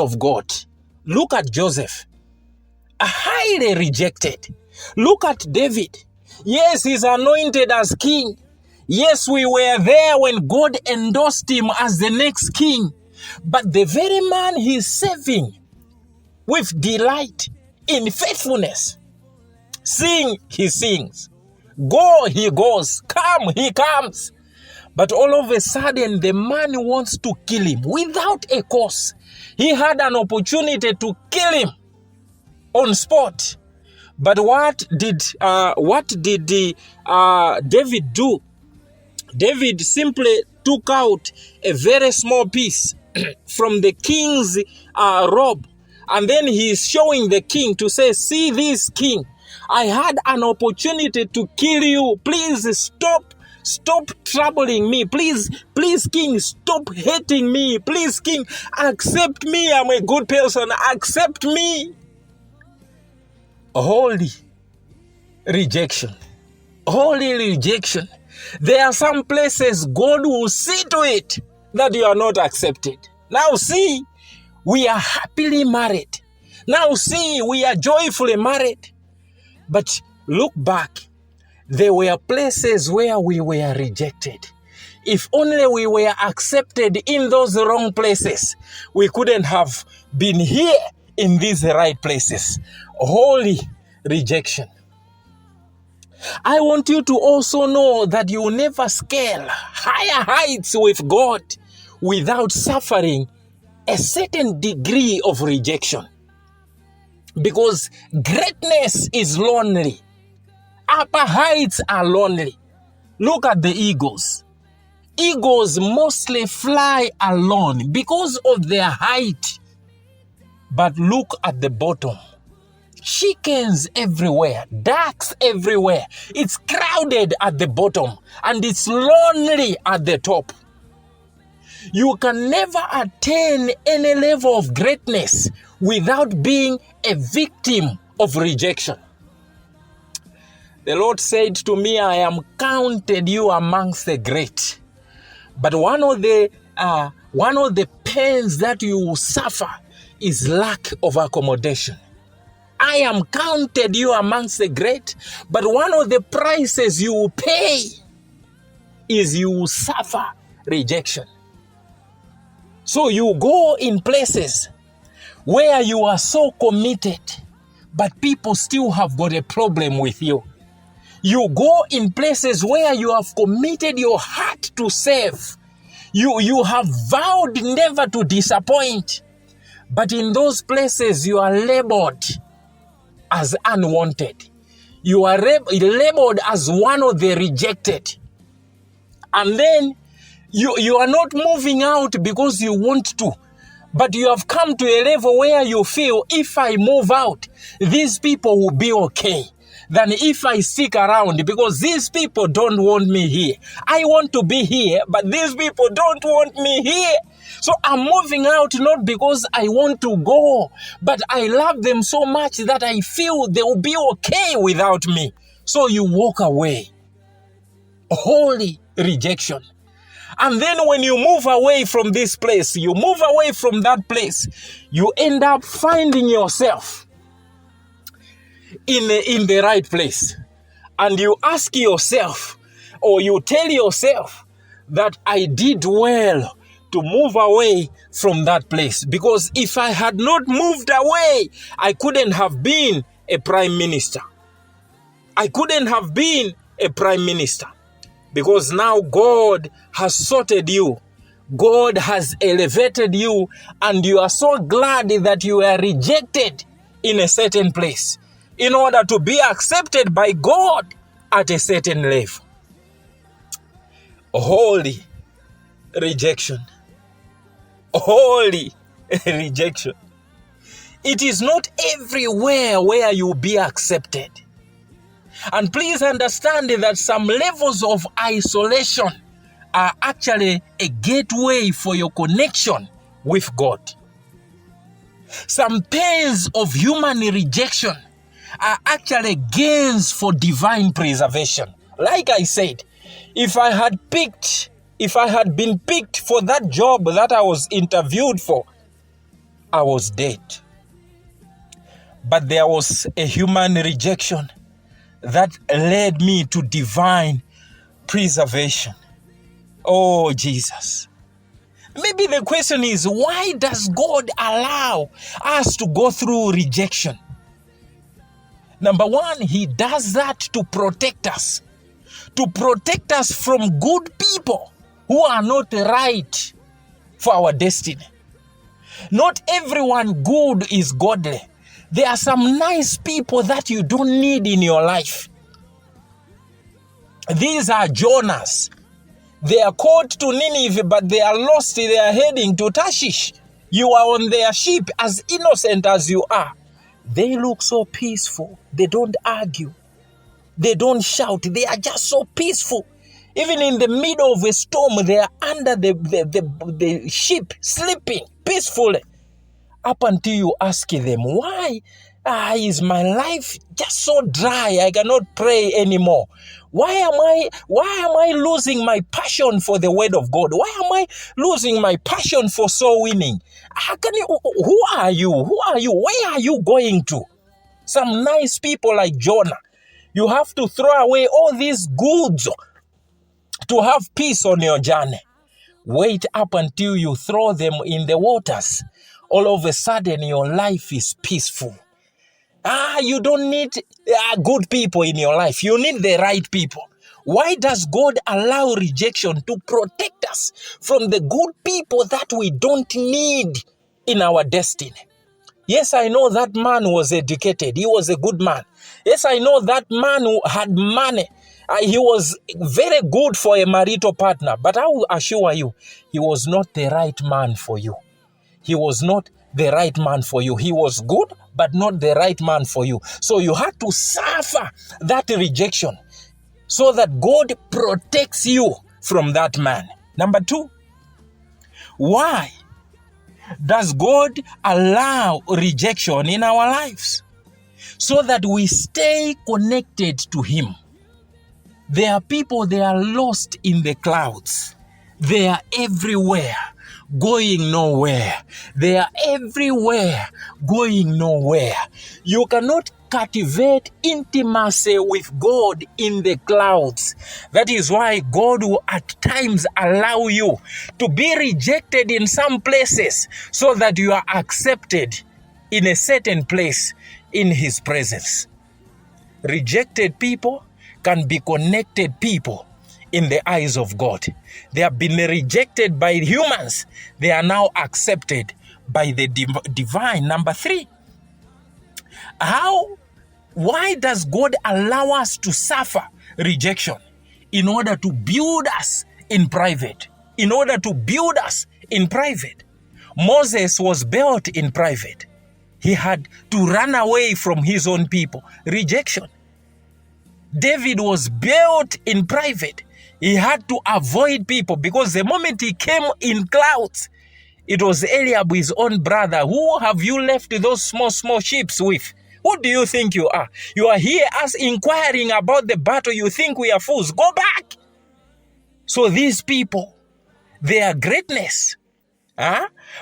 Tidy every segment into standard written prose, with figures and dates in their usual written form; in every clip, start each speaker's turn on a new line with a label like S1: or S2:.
S1: of God. Look at Joseph, highly rejected. Look at David. Yes, he's anointed as king. Yes, we were there when God endorsed him as the next king. But the very man he's serving with delight, in faithfulness, sing, he sings. Go, he goes. Come, he comes. But all of a sudden, the man wants to kill him without a cause. He had an opportunity to kill him on spot. But what did David do? David simply took out a very small piece from the king's robe. And then he is showing the king to say, see this, king. I had an opportunity to kill you. Please stop troubling me. Please, king, stop hating me. Please, king, accept me. I'm a good person. Accept me. Holy rejection. Holy rejection. There are some places God will see to it that you are not accepted. Now see, we are happily married. Now see, we are joyfully married. But look back. There were places where we were rejected. If only we were accepted in those wrong places, we couldn't have been here in these right places. Holy rejection. I want you to also know that you will never scale higher heights with God without suffering a certain degree of rejection. Because greatness is lonely. Upper heights are lonely. Look at the eagles. Eagles mostly fly alone because of their height. But look at the bottom. Chickens everywhere, ducks everywhere. It's crowded at the bottom and it's lonely at the top. You can never attain any level of greatness without being a victim of rejection. The Lord said to me, I am counted you amongst the great. But one of the pains that you will suffer is lack of accommodation. I am counted you amongst the great, but one of the prices you will pay is you will suffer rejection. So you go in places where you are so committed, but people still have got a problem with you. You go in places where you have committed your heart to serve. You have vowed never to disappoint. But in those places you are labeled as unwanted. You are labeled as one of the rejected. And then you are not moving out because you want to. But you have come to a level where you feel, if I move out, these people will be okay than if I stick around, because these people don't want me here. I want to be here, but these people don't want me here. So I'm moving out not because I want to go, but I love them so much that I feel they will be okay without me. So you walk away. Holy rejection. And then when you move away from this place, you move away from that place, you end up finding yourself in the right place. And you ask yourself, or you tell yourself that I did well to move away from that place. Because if I had not moved away, I couldn't have been a prime minister. I couldn't have been a prime minister. Because now God has sorted you. God has elevated you. And you are so glad that you were rejected in a certain place in order to be accepted by God at a certain level. Holy rejection. Holy rejection. It is not everywhere where you'll be accepted. And please understand that some levels of isolation are actually a gateway for your connection with God. Some pains of human rejection are actually gains for divine preservation. Like I said, if I had been picked for that job that I was interviewed for, I was dead. But there was a human rejection that led me to divine preservation. Oh, Jesus. Maybe the question is, why does God allow us to go through rejection? Number one, He does that to protect us. To protect us from good people who are not right for our destiny. Not everyone good is godly. There are some nice people that you don't need in your life. These are Jonahs. They are called to Nineveh, but they are lost. They are heading to Tarshish. You are on their ship, as innocent as you are. They look so peaceful. They don't argue. They don't shout. They are just so peaceful. Even in the middle of a storm, they are under the ship, sleeping peacefully. Up until you ask them, why is my life just so dry? I cannot pray anymore. Why am I losing my passion for the word of God? Why am I losing my passion for soul winning? Who are you? Where are you going to? Some nice people like Jonah. You have to throw away all these goods to have peace on your journey. Wait up until you throw them in the waters. All of a sudden, your life is peaceful. You don't need good people in your life. You need the right people. Why does God allow rejection? To protect us from the good people that we don't need in our destiny. Yes, I know that man was educated. He was a good man. Yes, I know that man who had money. He was very good for a marital partner. But I will assure you, he was not the right man for you. He was not the right man for you. He was good, but not the right man for you. So you had to suffer that rejection so that God protects you from that man. Number two, why does God allow rejection in our lives? So that we stay connected to Him. There are people, they are lost in the clouds. They are everywhere, going nowhere. They are everywhere, going nowhere. You cannot cultivate intimacy with God in the clouds. That is why God will at times allow you to be rejected in some places so that you are accepted in a certain place in His presence. Rejected people can be connected people in the eyes of God. They have been rejected by humans. They are now accepted by the divine. Number three, why does God allow us to suffer rejection? In order to build us in private. In order to build us in private. Moses was built in private. He had to run away from his own people. Rejection. David was built in private. He had to avoid people because the moment he came in clouds, it was Eliab, his own brother. Who have you left those small sheep with? Who do you think you are? You are here as inquiring about the battle. You think we are fools. Go back. So these people, their greatness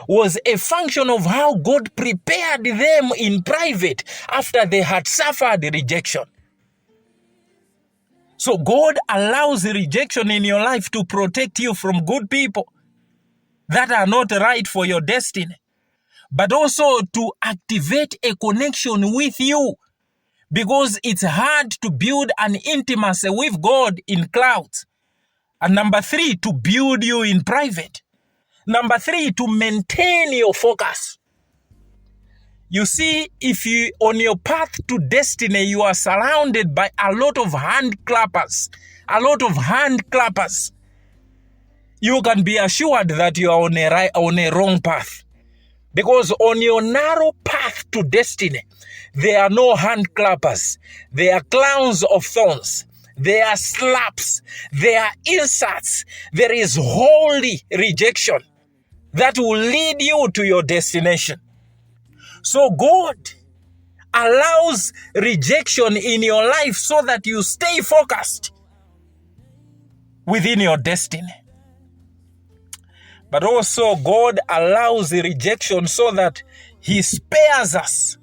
S1: was a function of how God prepared them in private after they had suffered rejection. So God allows rejection in your life to protect you from good people that are not right for your destiny, but also to activate a connection with you, because it's hard to build an intimacy with God in clouds. And number three, to build you in private. Number three, to maintain your focus. You see, if you on your path to destiny, you are surrounded by a lot of hand clappers, you can be assured that you are on a wrong path. Because on your narrow path to destiny, there are no hand clappers. There are clowns of thorns. There are slaps. There are insults. There is holy rejection that will lead you to your destination. So God allows rejection in your life so that you stay focused within your destiny. But also God allows the rejection so that he spares us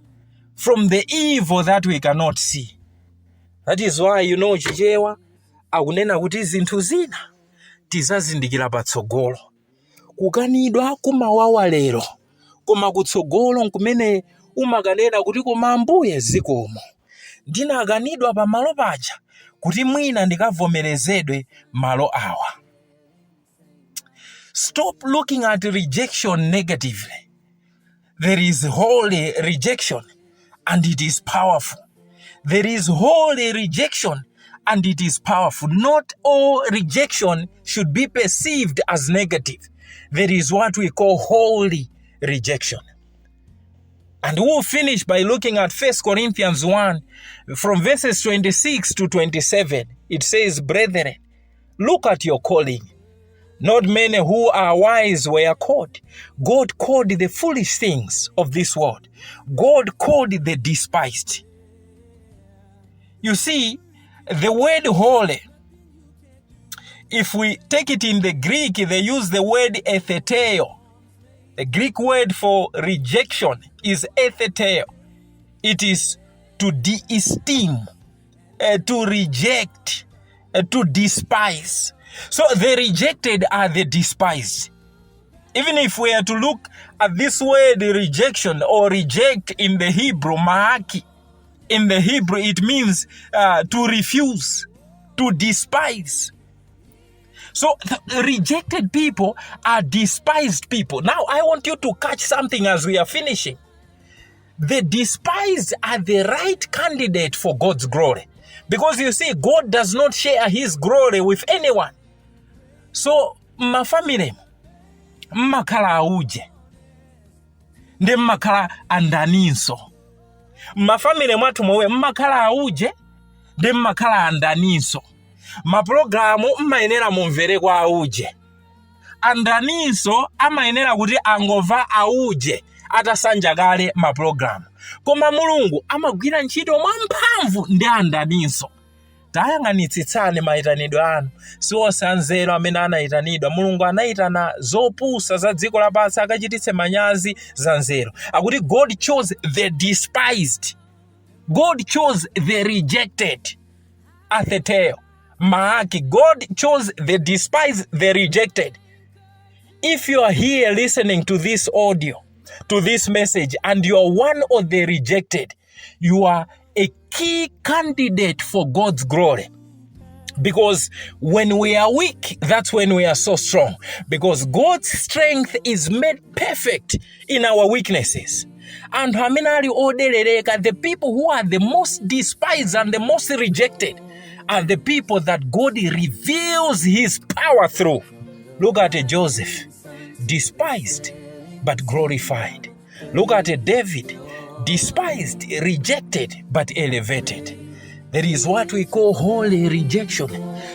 S1: from the evil that we cannot see. That is why, chichewa akunena kuti zinthu zina tizazindikira patsogolo. Kukanidwa kumawawa lero, koma kutsogolo nkumene umakanena kuti koma Ambuye zikomo. Ndinakanidwa pa malo paja kuti mwina ndikavomerezedwe malo awa. Stop looking at rejection negatively. There is holy rejection and it is powerful. There is holy rejection and it is powerful. Not all rejection should be perceived as negative. There is what we call holy rejection. And we'll finish by looking at 1 Corinthians 1 from verses 26 to 27. It says, brethren, look at your calling. Not many who are wise were called. God called the foolish things of this world. God called the despised. You see, the word holy, if we take it in the Greek, they use the word etheteo. The Greek word for rejection is etheteo. It is to de-esteem, to reject, to despise. So the rejected are the despised. Even if we are to look at this word rejection or reject in the Hebrew, mahaki, in the Hebrew it means to refuse, to despise. So the rejected people are despised people. Now I want you to catch something as we are finishing. The despised are the right candidate for God's glory. Because you see, God does not share his glory with anyone. So, mafamily, mmakhala auje, ndi mmakhala andaninso. Mafamily mwatu mwe mmakhala auje, ndi mmakhala andaninso. Maprogramu mmayenera mumvere kwa auje. Andaninso amayenera kuti angova auje atasanja kale maprogramu. Koma Mulungu amagwira ntchito mwamphamvu ndi andaninso. Tayang'anitsitsane mayitanidwe anu. Siwonse anzeru amene anayitanidwa. Mulungu anayitana zopusa za dziko lapansi akachititse manyazi za nzeru. Akuti God chose the despised. God chose the rejected. Atheteo. Mahaki. God chose the despised, the rejected. If you are here listening to this audio, to this message, and you are one of the rejected, you are a key candidate for God's glory. Because when we are weak, that's when we are so strong. Because God's strength is made perfect in our weaknesses. And the people who are the most despised and the most rejected are the people that God reveals his power through. Look at Joseph, despised but glorified. Look at David, despised, rejected, but elevated. There is what we call holy rejection.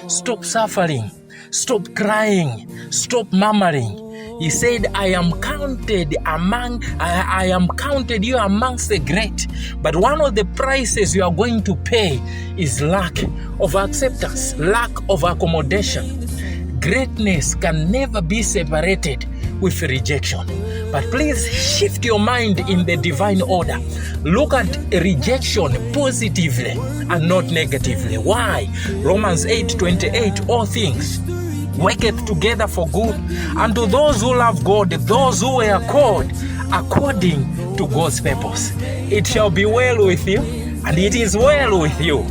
S1: Stop suffering. Stop crying. Stop murmuring. He said, I am counted you amongst the great. But one of the prices you are going to pay is lack of acceptance, lack of accommodation. Greatness can never be separated with rejection. But please shift your mind in the divine order. Look at rejection positively and not negatively. Why? Romans 8:28, all things worketh together for good, and to those who love God, those who were called according to God's purpose. It shall be well with you, and it is well with you.